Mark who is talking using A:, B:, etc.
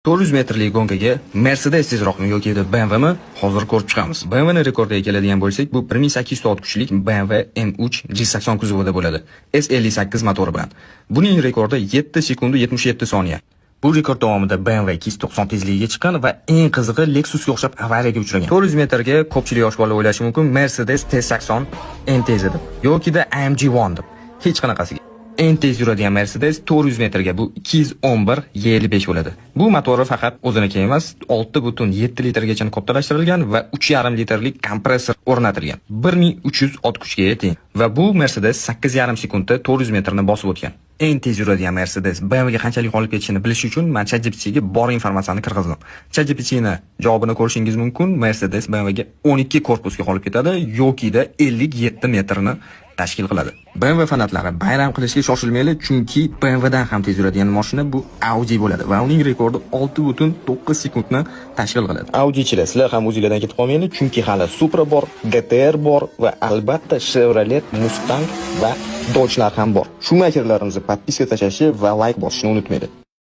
A: 400 metrlik gonkaga Mercedes tezroqmi yoki BMWmi? Hozir ko'rib chiqamiz. BMWning rekordiga keladigan bo'lsak, bu 1800 ot kuchlik BMW M3 G80 kuzovida bo'ladi. S58 motori bilan. Buning rekordi 7 sekund 77 soniya. Bu rekord davomida BMW 290 tezligiga chiqqan va eng qizig'i Lexusga o'xshab avariyaga uchragan. 400 metrga ko'pchilik yosh bola o'ylashi mumkin Mercedes T80 eng tez deb yoki AMG One deb. Hech qanaqasiga. Eng tez yuradigan Mercedes 400 metrga bu 211 Y55 bo'ladi. Bu motori faqat o'ziniki emas, 6.7 litrgacha kattalashtirilgan va 3.5 litrlik kompressor o'rnatilgan. 1300 ot kuchga teng va bu Mercedes 8,5 sekundda 400 metrni bosib o'tgan. Eng tez yuradigan Mercedes BMWga qanchalik olib ketishini bilish uchun men ChatGPTga bor informatsiyani kirgizdim. ChatGPTning javobini ko'rishingiz mumkin. Mercedes BMWga 12 korpusga olib ketadi yoki 57 metrni tashkil qiladi. BMW fanatlari bayram qilishga shoshilmaylik, chunki BMW dan ham tez yuradigan mashina bu Audi bo'ladi va uning rekordi 6.9 sekundni tashkil qiladi. Audichilar, sizlar ham o'zingizlardan ketib qolmanglar, chunki hali Supra bor, GTR bor va albatta Chevrolet, Mustang va Dodge'lar ham bor. Shu makerlarimizni podpiska tashlashi va like bosishni unutmaydi.